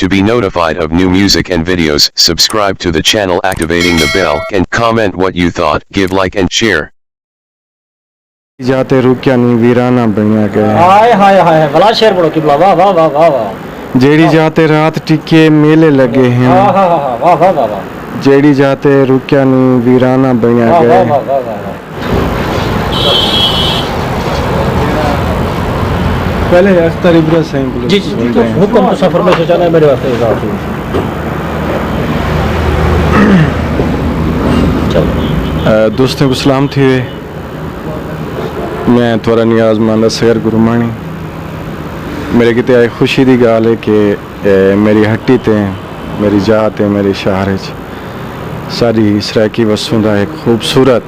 To be notified of new music and videos, subscribe to the channel activating the bell and comment what you thought, give like and share. जाते रुकिया नहीं वीराना बनिया गए हाय हाय हाय भला शेर पढ़ो किबला वाह वाह वाह वाह वाह जेड़ी जाते रात टिके मेले लगे हैं वाह वाह वाह वाह वाह वाह जेड़ी जाते रुकिया नहीं वीराना बनिया वाह गए वाह वाह वाह पहले अख्तर इब्राहिम साहब जी जी तो हुक्म तो सफर में से चला है मेरे वास्ते इजाज़त चलो दोस्तों को सलाम थी मैं थोड़ा नियाज़मंद सैर गुरमानी मेरे किते आए खुशी की गाल है कि मेरी हट्टी ते मेरी जात है मेरे शहर सारी सराकी वसों का एक खूबसूरत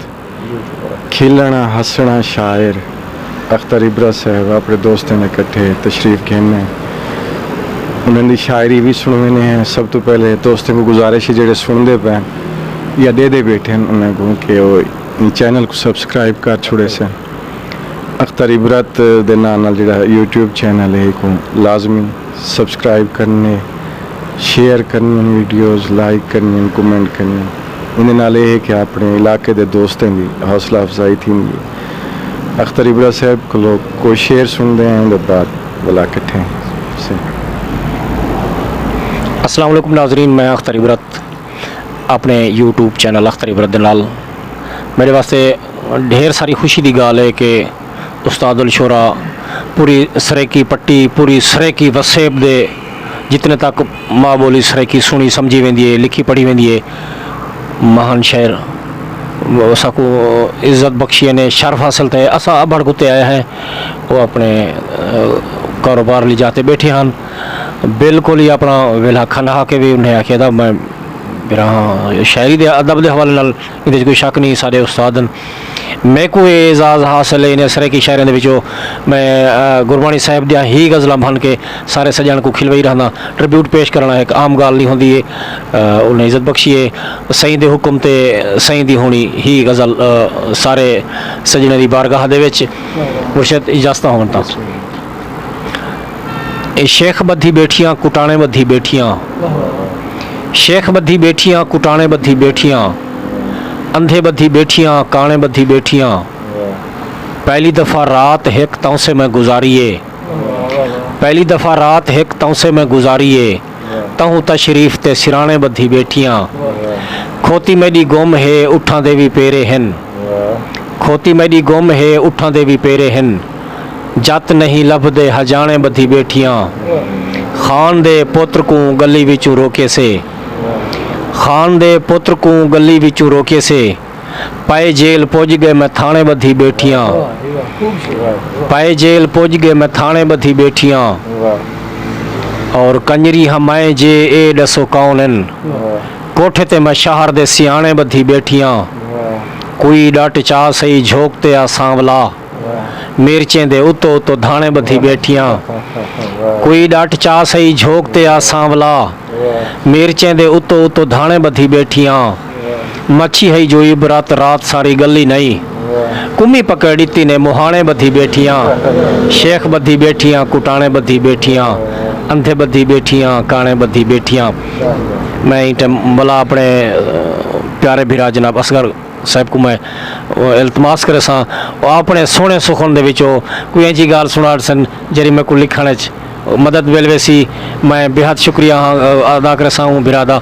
खिलना हसना शायर अख्तर इब्राहिम साहब अपने दोस्तों ने इकट्ठे तशरीफ़ खेने उन्होंने शायरी भी सुनने हैं। सब तो पहले दोस्तों को गुजारिश है जेडे सुनते पे या दे बैठे हैं उन्हें को कि वो चैनल को सब्सक्राइब कर छोड़े से अख्तर इब्राहिम दे नाल जेड़ा यूट्यूब चैनल है को लाजमी सब्सक्राइब करने शेयर करनी वीडियोज़ लाइक करनी कमेंट करनी इन्हें नाल है कि अपने इलाके के दोस्तों की हौसला अफजाई थी। अख्तर इब्राहिम साहब को लोग कोई शेर सुनते हैं उनके बाद बुला इकट्ठे से। अस्सलाम वालेकुम नाज़रीन, मैं अख्तर इब्राहिम अपने यूट्यूब चैनल अख्तर इब्राहिम दे नाल मेरे वास्ते ढेर सारी खुशी की गाल है कि उस्ताद उल शोरा पूरी सरेकी पट्टी पूरी सरेकी वसेब दे जितने तक माँ बोली सरेकी सुनी समझी वेंदी है लिखी पढ़ी वेंदी है महान शायर साकू इज़्ज़त बख्शी ने शर्फ हासिल थे असा अबड़ कुत्ते आए हैं वो अपने कारोबार ले जाते बैठे हैं बिल्कुल ही अपना वेला खना के भी उन्हें आखिया था मैं मेरा शायरी दे अदब के हवाले नाल इहदे कोई शक नहीं सारे उस्ताद मैं कोई एजाज़ हासिल है इन्हें सरे की शायरों के मैं गुरबाणी साहब दिया ही गज़लां बन के सारे सजन को खिलवाई रहना ट्रिब्यूट पेश करना एक आम गाल नहीं होंदी है उन्हें इज़्ज़त बख्शी है सही दे हुक्म ते सही दी होनी ही गज़ल सारे सजने की बारगाह दे विच मुर्शद इजाज़त होन तां शेख बद्धी बैठियाँ कुटाने बद्धी बैठियाँ शेख बद्धी बैठियाँ कुटाने बद्धी बैठियाँ अंधे बद्धी बैठियाँ काने बद्धी बैठियाँ पहली दफ़ा रात हिक तौ से मैं गुजारिए पहली दफ़ा रात हिक तौ से मैं गुजारिए तहूँ तशरीफ़ ते सिराने बद्धी बैठियाँ खोती मेरी गुम है उठा दे भी पेरे हन खोती मेरी गुम है उठा दे भी पेरे हन जत नहीं लभदे हजाने बद्धी बैठियाँ खान दे पुत्र को गली विचों रोके से खान दे पुत्र को गली विचों रोके से पाए जेल पहुँच गए मैं थाने बद्धी बैठियाँ पाए जेल पहुँच गए मैं थाने बद्धी बैठियाँ और कंजरी हमाए जे ए दसो कौन कोठे ते मैं शहर दे सियाने बद्धी बैठियाँ कोई डट चा सही झोंकते आ सांवला मिर्चें दे उतो उतो धाने बद्धी बैठियाँ कोई डट चा सही झोंकते आ सांवला मिर्चें दे उतो उतो धाने बद्धी बैठियाँ मच्छी है जो इबरत रात सारी गली नहीं कुमी पकड़ी ती ने मुहाने बद्धी बैठियाँ शेख बद्धी बैठियाँ कुटाने बद्धी बैठियाँ अंधे बद्धी बैठियाँ काने बद्धी बैठियाँ मैं भला अपने प्यारे भिरा जनाब असगर साहब को मैं इल्तमास करे सा अपने सोने सुखन दे विचों कोई ऐसी गाल सुना सन जरी मैं को लिखण मदद मिल वैसी मैं बेहद शुक्रिया अदा करे सा हूँ बिरादा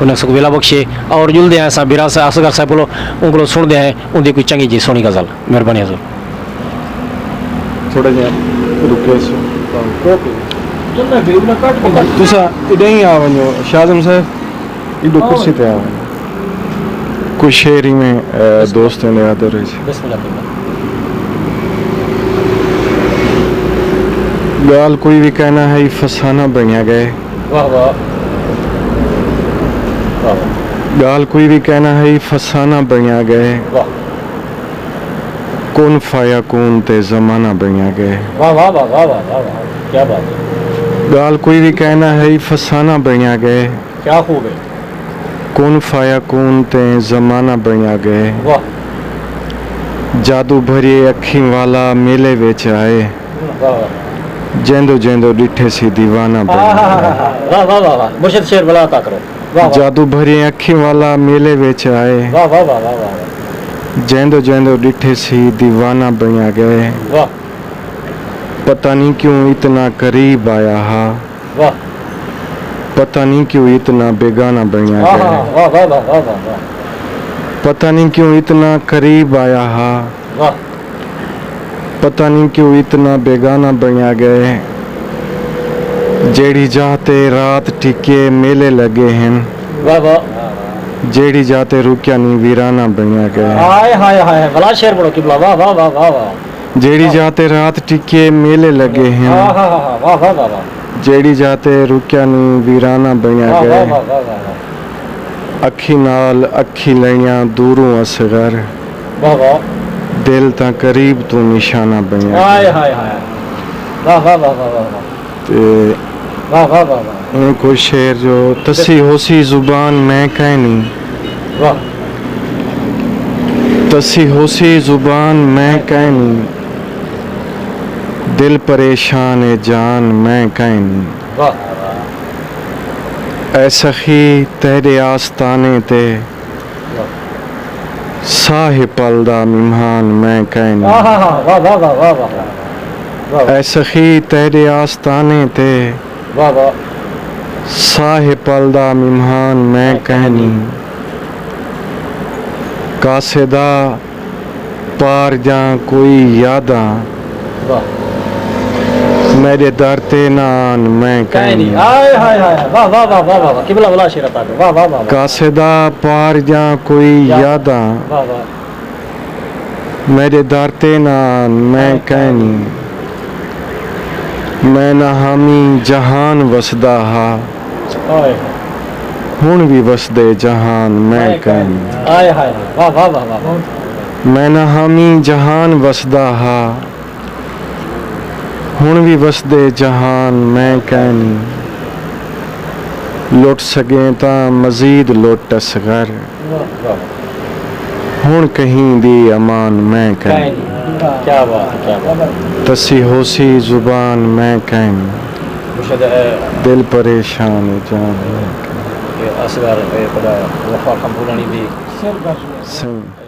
उन्हें सुख वेला बख्शे और जुलते हैं सा बिरा से असगर साहब बोलो उनको सुनते हैं उनकी कोई चंगी जी सोनी गज़ल मेहरबानी हज़ूर थोड़ा जा रुके तुसा इधर ही आ वञो शाज़म साहब इधर कुर्सी पे आ कोई शेरी में दोस्त ने याद रहे गाल कोई भी कहना है फसाना बनिया गए गाल कोई भी कहना है फसाना बनिया गए कौन फाया कौन ते जमाना बनिया गए क्या बात है गाल कोई भी कहना है फसाना बनिया गए क्या खूब है कौन फाया कौन ते जमाना बनिया गए जादू भरी अखी वाला मेले विच आए जेंदो जेंदो डिठे सी दीवाना बनिया गए वाह वाह वाह वाह मुर्शिद शेर बला अता करो वाह वाह जादू भरी अखी वाला मेले विच आए वाह वाह वाह वाह वाह जेंदो जेंदो डिठे सी दीवाना बनिया गए वाह पता नहीं क्यों इतना करीब आया हा वाह पता नहीं क्यों इतना बेगाना बनिया वाह गए वाह वाह वाह वाह वाह पता नहीं क्यों इतना करीब आया हा वाह पता नहीं क्यों इतना बेगाना बनिया गए जेड़ी जाते रात टिके मेले लगे हैं वाह वाह जेड़ी जाते रुकिया नहीं वीराना बनिया गए हाय हाय हाय बला शेर बड़ो किबला वाह वाह वाह वाह वाह जेड़ी जाते रात टिके मेले लगे हैं वाह वाह वाह वाह वाह वाह जेड़ी जाते रुकिया नहीं वीराना बनिया वाह गए वाह वाह वाह अखी नाल अखी लइयां दूरों असगर वाह वाह दिल ता करीब तू निशाना बनिया हाय गए हाय हाय वाह वाह वाह वाह वाह ते वाह वाह वाह वाह कोई शेर जो तसी होसी जुबान मैं कहनी वाह तसी होसी जुबान मैं कहनी दिल परेशान है जान मैं कहनी वाह ऐ सखी तेरे आस्ताने ते साहिब पलदा मेहमान मैं कहनी वाह वाह वाह वाह वाह वाह वाह ऐ सखी तेरे आस्ताने ते वाह वाह साहिब पलदा मेहमान मैं कहनी कासेदा पार जा कोई यादा वाह मेरे दर ते नान मैं कहनी हाय हाय हाय वाह वाह वाह वाह वाह किबला बला शेर अता करो वाह वाह वाह कासेदा पार जा कोई यादा वाह वाह मेरे दर ते नान मैं कहनी मैं ना हामी जहान वसदा हा हाय हुण भी वसदे जहान मैं कहनी हाय हाय वाह वाह वाह वाह मैं ना हामी जहान वसदा हा हुण भी वसदे जहान मैं कहनी लुट सके ता मजीद लुट असगर हुण कहीं दी अमान मैं कहनी क्या बात है क्या बात तसी होसी जुबान मैं कहनी मुर्शिद दिल परेशान है जान मैं कहनी असगर खुदा वफा कम भूलनी दी सही